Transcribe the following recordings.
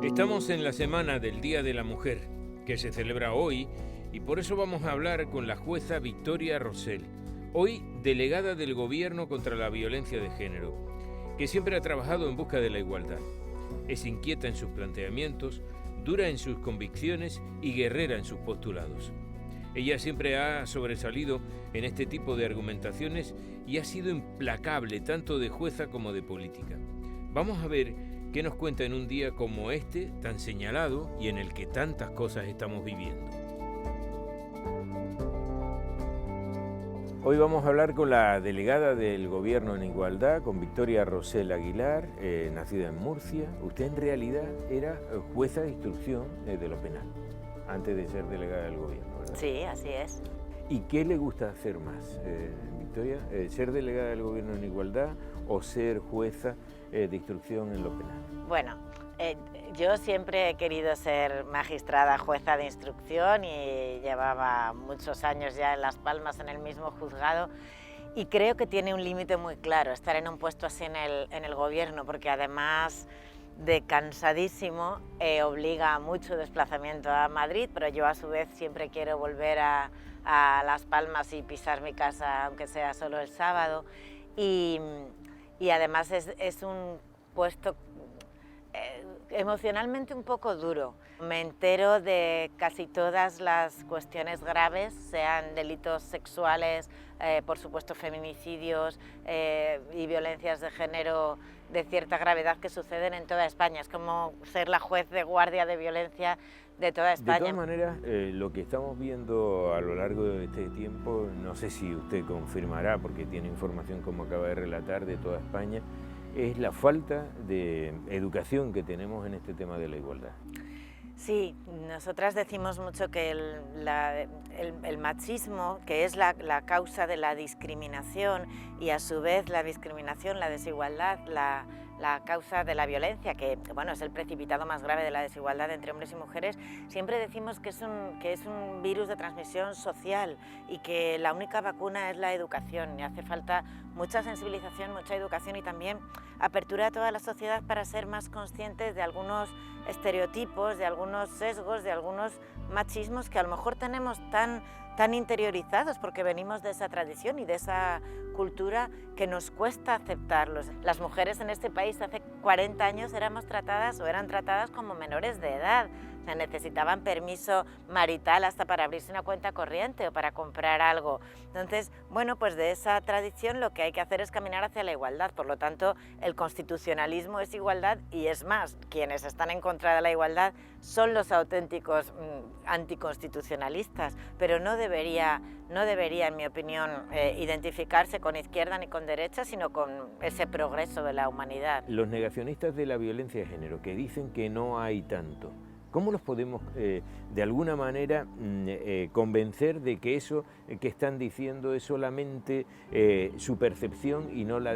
Estamos en la semana del Día de la Mujer, que se celebra hoy, y por eso vamos a hablar con la jueza Victoria Rosell, hoy delegada del Gobierno contra la Violencia de Género, que siempre ha trabajado en busca de la igualdad. Es inquieta en sus planteamientos, dura en sus convicciones y guerrera en sus postulados. Ella siempre ha sobresalido en este tipo de argumentaciones y ha sido implacable tanto de jueza como de política. Vamos a ver qué nos cuenta en un día como este, tan señalado y en el que tantas cosas estamos viviendo. Hoy vamos a hablar con la delegada del Gobierno en Igualdad, con Victoria Rosell Aguilar, nacida en Murcia. Usted en realidad era jueza de instrucción de lo penal, antes de ser delegada del Gobierno, ¿verdad? Sí, así es. ¿Y qué le gusta hacer más, Victoria? ¿Ser delegada del Gobierno en Igualdad o ser jueza de instrucción en lo penal? Bueno, yo siempre he querido ser magistrada, jueza de instrucción y llevaba muchos años ya en Las Palmas en el mismo juzgado y creo que tiene un límite muy claro estar en un puesto así en el Gobierno, porque además de cansadísimo obliga a mucho desplazamiento a Madrid, pero yo a su vez siempre quiero volver a Las Palmas y pisar mi casa, aunque sea solo el sábado, y además es un puesto emocionalmente un poco duro. Me entero de casi todas las cuestiones graves, sean delitos sexuales, por supuesto feminicidios y violencias de género de cierta gravedad que suceden en toda España. Es como ser la juez de guardia de violencia de toda España. De todas maneras, lo que estamos viendo a lo largo de este tiempo, no sé si usted confirmará, porque tiene información como acaba de relatar de toda España, es la falta de educación que tenemos en este tema de la igualdad. Sí, nosotras decimos mucho que el machismo, que es la causa de la discriminación y a su vez la discriminación, la desigualdad, la causa de la violencia, que bueno, es el precipitado más grave de la desigualdad entre hombres y mujeres, siempre decimos que es un virus de transmisión social y que la única vacuna es la educación y hace falta mucha sensibilización, mucha educación y también apertura a toda la sociedad para ser más conscientes de algunos estereotipos, de algunos sesgos, de algunos machismos que a lo mejor tenemos tan interiorizados porque venimos de esa tradición y de esa cultura que nos cuesta aceptarlos. Las mujeres en este país hace 40 años eran tratadas como menores de edad. O sea, necesitaban permiso marital hasta para abrirse una cuenta corriente o para comprar algo. Entonces, bueno, pues de esa tradición lo que hay que hacer es caminar hacia la igualdad. Por lo tanto, el constitucionalismo es igualdad y es más, quienes están en contra de la igualdad son los auténticos anticonstitucionalistas, pero no debería, en mi opinión, identificarse con izquierda ni con derecha, sino con ese progreso de la humanidad. Los negacionistas de la violencia de género, que dicen que no hay tanto, ¿cómo los podemos, de alguna manera, convencer de que eso que están diciendo es solamente su percepción y no la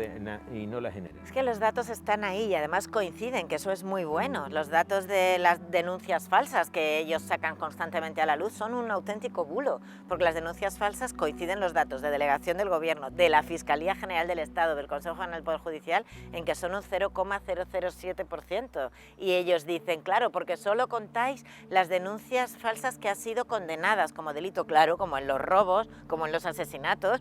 general? Es que los datos están ahí y además coinciden, que eso es muy bueno. Los datos de las denuncias falsas que ellos sacan constantemente a la luz son un auténtico bulo, porque las denuncias falsas coinciden los datos de delegación del Gobierno, de la Fiscalía General del Estado, del Consejo General del Poder Judicial, en que son un 0,007%. Y ellos dicen, claro, porque solo contáis las denuncias falsas que han sido condenadas como delito, claro, como en los robos, como en los asesinatos.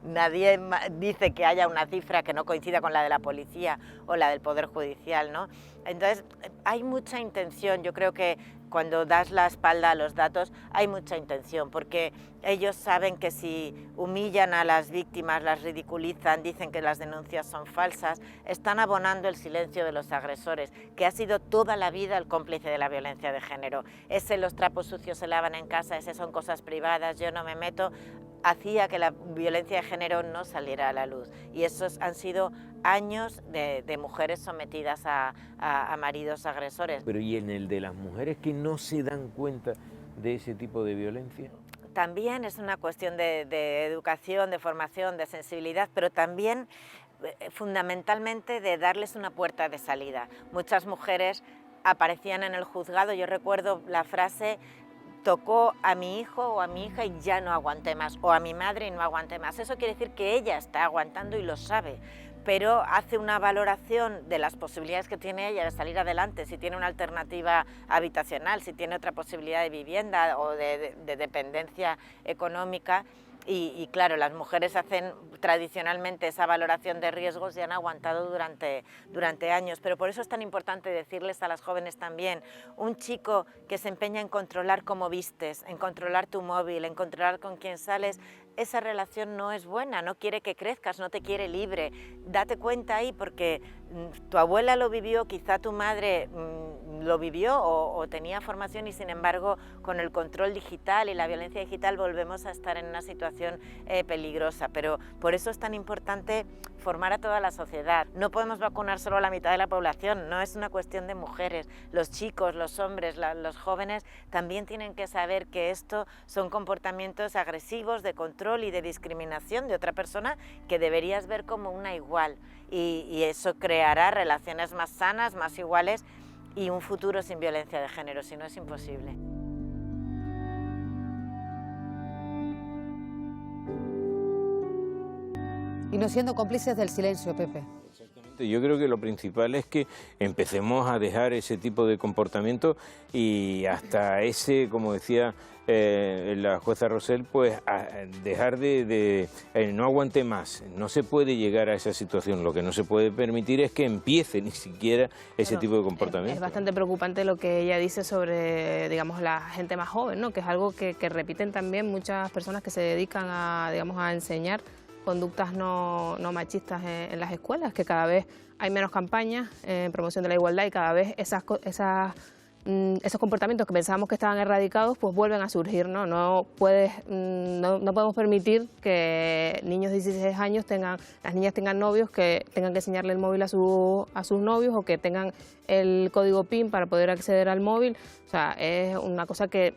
Nadie dice que haya una cifra que no coincida con la de la policía o la del Poder Judicial, ¿no? Entonces, hay mucha intención. Yo creo que cuando das la espalda a los datos hay mucha intención, porque ellos saben que si humillan a las víctimas, las ridiculizan, dicen que las denuncias son falsas, están abonando el silencio de los agresores, que ha sido toda la vida el cómplice de la violencia de género. Ese los trapos sucios se lavan en casa, ese son cosas privadas, yo no me meto, hacía que la violencia de género no saliera a la luz. Y esos han sido años de mujeres sometidas a maridos agresores. Pero ¿y en el de las mujeres que no se dan cuenta de ese tipo de violencia? También es una cuestión de educación, de formación, de sensibilidad, pero también fundamentalmente de darles una puerta de salida. Muchas mujeres aparecían en el juzgado, yo recuerdo la frase: tocó a mi hijo o a mi hija y ya no aguanté más, o a mi madre y no aguanté más. Eso quiere decir que ella está aguantando y lo sabe. pero hace una valoración de las posibilidades que tiene ella de salir adelante, si tiene una alternativa habitacional, si tiene otra posibilidad de vivienda o de dependencia económica. Y claro, las mujeres hacen tradicionalmente esa valoración de riesgos y han aguantado durante años, pero por eso es tan importante decirles a las jóvenes también, un chico que se empeña en controlar cómo vistes, en controlar tu móvil, en controlar con quién sales, esa relación no es buena, no quiere que crezcas, no te quiere libre. Date cuenta ahí porque tu abuela lo vivió, quizá tu madre lo vivió o tenía formación y sin embargo con el control digital y la violencia digital volvemos a estar en una situación peligrosa. Pero por eso es tan importante formar a toda la sociedad. No podemos vacunar solo a la mitad de la población, no es una cuestión de mujeres. Los chicos, los hombres, los jóvenes también tienen que saber que esto son comportamientos agresivos de control y de discriminación de otra persona que deberías ver como una igual y eso creará relaciones más sanas, más iguales y un futuro sin violencia de género, si no es imposible. Y no siendo cómplices del silencio, Pepe. Yo creo que lo principal es que empecemos a dejar ese tipo de comportamiento y hasta ese, como decía la jueza Rosell, pues a dejar no aguante más. No se puede llegar a esa situación. Lo que no se puede permitir es que empiece ni siquiera ese tipo de comportamiento. Es bastante preocupante lo que ella dice sobre, digamos, la gente más joven, ¿no? Que es algo que repiten también muchas personas que se dedican a, digamos, a enseñar conductas no machistas en las escuelas, que cada vez hay menos campañas en promoción de la igualdad y cada vez esos comportamientos que pensábamos que estaban erradicados pues vuelven a surgir, ¿no? No podemos permitir que niños de 16 años las niñas tengan novios que tengan que enseñarle el móvil a sus novios o que tengan el código PIN para poder acceder al móvil. O sea, es una cosa que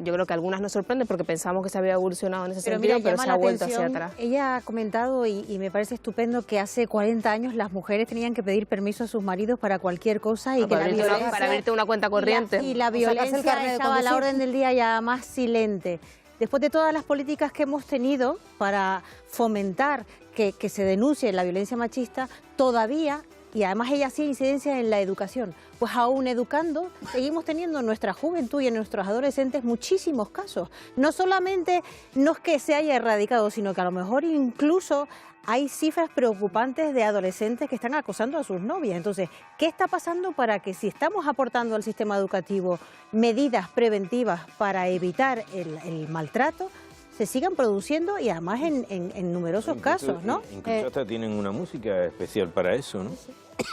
yo creo que a algunas nos sorprende porque pensamos que se había evolucionado en ese sentido, pero se ha vuelto hacia atrás. Ella ha comentado, y me parece estupendo, que hace 40 años las mujeres tenían que pedir permiso a sus maridos para cualquier cosa y que la violencia... Para abrirte una cuenta corriente. Y la violencia estaba a la orden del día ya más silente. Después de todas las políticas que hemos tenido para fomentar que se denuncie la violencia machista, todavía... Y además ella hacía incidencia en la educación. Pues aún educando, seguimos teniendo en nuestra juventud y en nuestros adolescentes muchísimos casos. No solamente no es que se haya erradicado, sino que a lo mejor incluso hay cifras preocupantes de adolescentes que están acosando a sus novias. Entonces, ¿qué está pasando para que si estamos aportando al sistema educativo medidas preventivas para evitar el maltrato, se sigan produciendo y además en numerosos casos, ¿no? Incluso hasta tienen una música especial para eso, ¿no?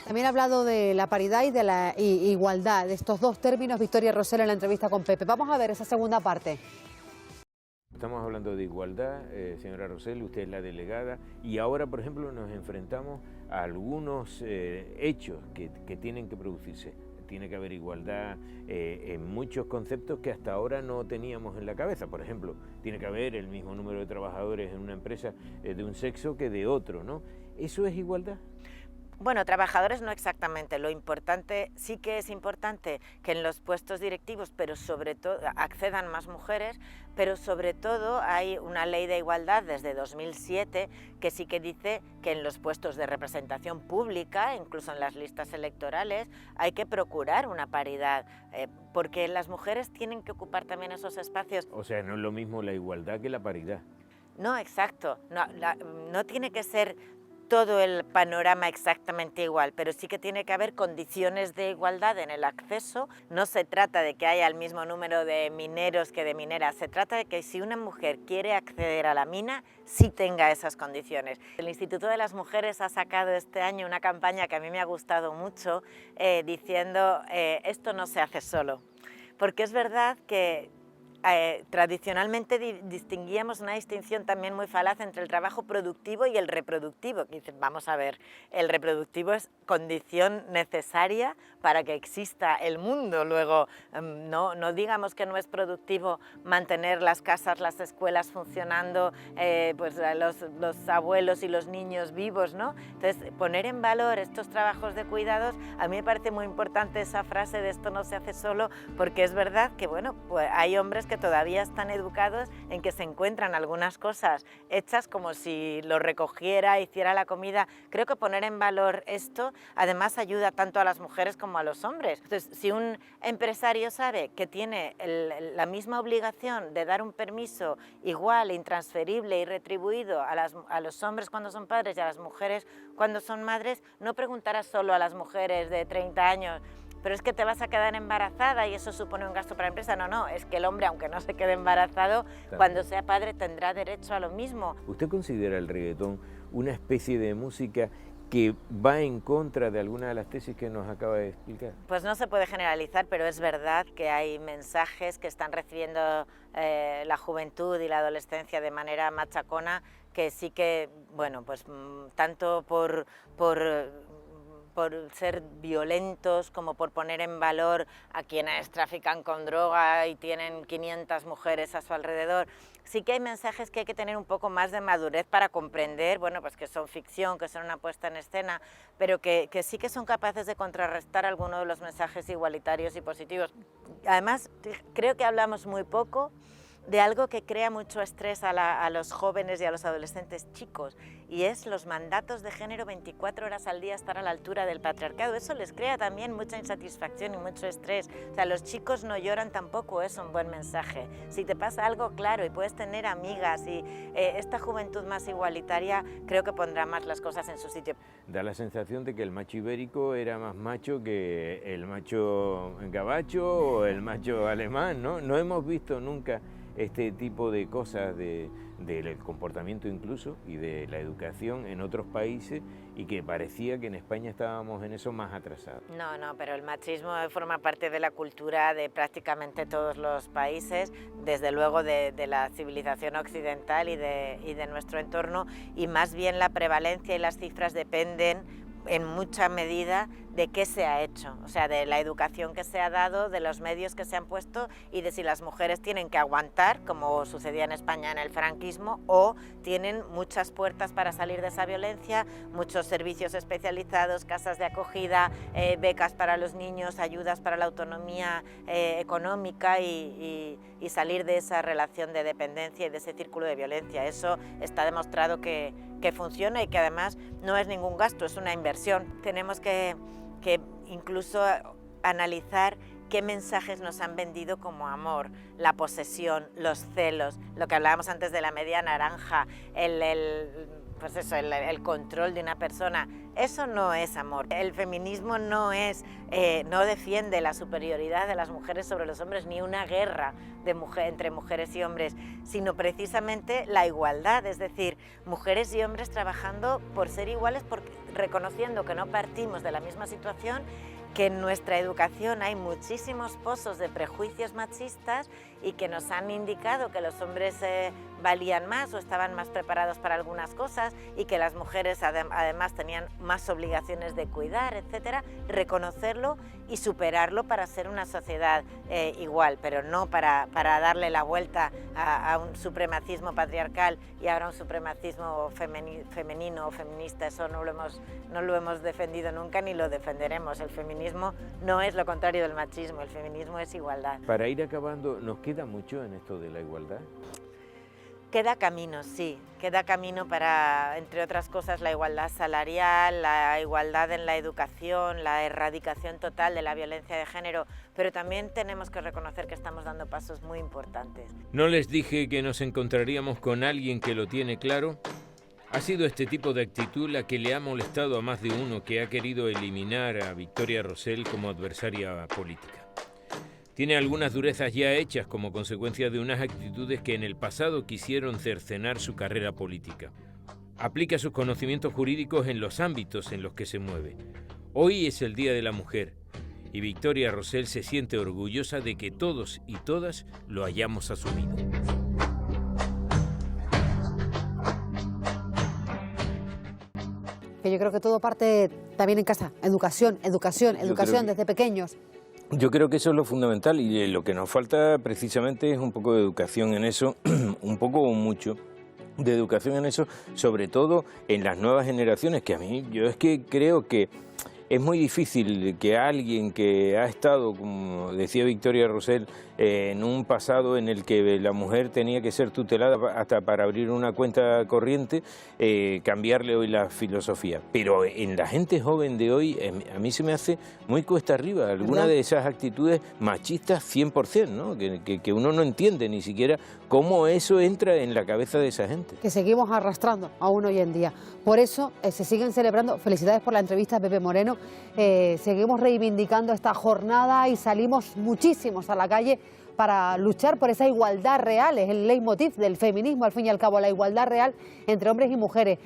También ha hablado de la paridad y de la igualdad, de estos dos términos, Victoria Rosell en la entrevista con Pepe. Vamos a ver esa segunda parte. Estamos hablando de igualdad, señora Rosell, usted es la delegada, y ahora, por ejemplo, nos enfrentamos a algunos hechos que tienen que producirse. Tiene que haber igualdad en muchos conceptos que hasta ahora no teníamos en la cabeza. Por ejemplo, tiene que haber el mismo número de trabajadores en una empresa de un sexo que de otro, ¿no? ¿Eso es igualdad? Bueno, trabajadores no exactamente. Lo importante, sí que es importante que en los puestos directivos, pero sobre todo accedan más mujeres, pero sobre todo hay una ley de igualdad desde 2007 que sí que dice que en los puestos de representación pública, incluso en las listas electorales, hay que procurar una paridad, porque las mujeres tienen que ocupar también esos espacios. O sea, no es lo mismo la igualdad que la paridad. No, exacto. No tiene que ser todo el panorama exactamente igual, pero sí que tiene que haber condiciones de igualdad en el acceso. No se trata de que haya el mismo número de mineros que de mineras, se trata de que si una mujer quiere acceder a la mina, sí tenga esas condiciones. El Instituto de las Mujeres ha sacado este año una campaña que a mí me ha gustado mucho, diciendo esto no se hace solo, porque es verdad que tradicionalmente distinguíamos una distinción también muy falaz entre el trabajo productivo y el reproductivo. Dicen, vamos a ver, el reproductivo es condición necesaria para que exista el mundo. Luego, no digamos que no es productivo mantener las casas, las escuelas funcionando, pues los abuelos y los niños vivos, ¿no? Entonces, poner en valor estos trabajos de cuidados, a mí me parece muy importante esa frase de esto no se hace solo, porque es verdad que, bueno, pues hay hombres que todavía están educados en que se encuentran algunas cosas hechas como si lo recogiera, hiciera la comida. Creo que poner en valor esto además ayuda tanto a las mujeres como a los hombres. Entonces, si un empresario sabe que tiene la misma obligación de dar un permiso igual, intransferible y retribuido a los hombres cuando son padres y a las mujeres cuando son madres, no preguntará solo a las mujeres de 30 años, pero es que te vas a quedar embarazada y eso supone un gasto para la empresa. No, es que el hombre, aunque no se quede embarazado, cuando sea padre tendrá derecho a lo mismo. ¿Usted considera el reggaetón una especie de música que va en contra de alguna de las tesis que nos acaba de explicar? Pues no se puede generalizar, pero es verdad que hay mensajes que están recibiendo la juventud y la adolescencia de manera machacona, que sí que, bueno, pues tanto por ser violentos como por poner en valor a quienes trafican con droga y tienen 500 mujeres a su alrededor. Sí que hay mensajes que hay que tener un poco más de madurez para comprender, bueno, pues que son ficción, que son una puesta en escena, pero que sí que son capaces de contrarrestar algunos de los mensajes igualitarios y positivos. Además, creo que hablamos muy poco de algo que crea mucho estrés a los jóvenes y a los adolescentes chicos, y es los mandatos de género 24 horas al día, estar a la altura del patriarcado. Eso les crea también mucha insatisfacción y mucho estrés. O sea, los chicos no lloran tampoco, es un buen mensaje. Si te pasa algo, claro, y puedes tener amigas, y esta juventud más igualitaria creo que pondrá más las cosas en su sitio. Da la sensación de que el macho ibérico era más macho que el macho gabacho o el macho alemán, ¿no? No hemos visto nunca este tipo de cosas del comportamiento incluso y de la educación en otros países, y que parecía que en España estábamos en eso más atrasados. No, pero el machismo forma parte de la cultura de prácticamente todos los países, desde luego de la civilización occidental y de nuestro entorno, y más bien la prevalencia y las cifras dependen en mucha medida de qué se ha hecho, o sea, de la educación que se ha dado, de los medios que se han puesto y de si las mujeres tienen que aguantar, como sucedía en España en el franquismo, o tienen muchas puertas para salir de esa violencia, muchos servicios especializados, casas de acogida, becas para los niños, ayudas para la autonomía económica y salir de esa relación de dependencia y de ese círculo de violencia. Eso está demostrado que funciona y que además no es ningún gasto, es una inversión. Tenemos que incluso analizar qué mensajes nos han vendido como amor, la posesión, los celos, lo que hablábamos antes de la media naranja, pues eso, el control de una persona. Eso no es amor. El feminismo no defiende la superioridad de las mujeres sobre los hombres, ni una guerra entre mujeres y hombres, sino precisamente la igualdad, es decir, mujeres y hombres trabajando por ser iguales, reconociendo que no partimos de la misma situación, que en nuestra educación hay muchísimos pozos de prejuicios machistas y que nos han indicado que los hombres valían más o estaban más preparados para algunas cosas y que las mujeres además tenían más obligaciones de cuidar, etcétera. Reconocerlo y superarlo para ser una sociedad igual, pero no para darle la vuelta a un supremacismo patriarcal y ahora un supremacismo femenino o feminista. Eso no lo hemos defendido nunca ni lo defenderemos. El feminismo no es lo contrario del machismo, el feminismo es igualdad. Para ir acabando, ¿nos queda mucho en esto de la igualdad? Queda camino, sí, queda camino para, entre otras cosas, la igualdad salarial, la igualdad en la educación, la erradicación total de la violencia de género, pero también tenemos que reconocer que estamos dando pasos muy importantes. ¿No les dije que nos encontraríamos con alguien que lo tiene claro? Ha sido este tipo de actitud la que le ha molestado a más de uno que ha querido eliminar a Victoria Rosell como adversaria política. Tiene algunas durezas ya hechas como consecuencia de unas actitudes que en el pasado quisieron cercenar su carrera política. Aplica sus conocimientos jurídicos en los ámbitos en los que se mueve. Hoy es el Día de la Mujer y Victoria Rosell se siente orgullosa de que todos y todas lo hayamos asumido. Que yo creo que todo parte también en casa, educación desde pequeños. Yo creo que eso es lo fundamental y lo que nos falta precisamente es un poco de educación en eso, un poco o mucho de educación en eso, sobre todo en las nuevas generaciones, que a mí yo es que creo que es muy difícil que alguien que ha estado, como decía Victoria Rosell, en un pasado en el que la mujer tenía que ser tutelada hasta para abrir una cuenta corriente, cambiarle hoy la filosofía. Pero en la gente joven de hoy, a mí se me hace muy cuesta arriba alguna de esas actitudes machistas 100%, ¿no? Que uno no entiende ni siquiera cómo eso entra en la cabeza de esa gente. Que seguimos arrastrando aún hoy en día. Por eso se siguen celebrando, felicidades por la entrevista, Pepe Moreno, seguimos reivindicando esta jornada y salimos muchísimos a la calle para luchar por esa igualdad real, es el leitmotiv del feminismo, al fin y al cabo, la igualdad real entre hombres y mujeres.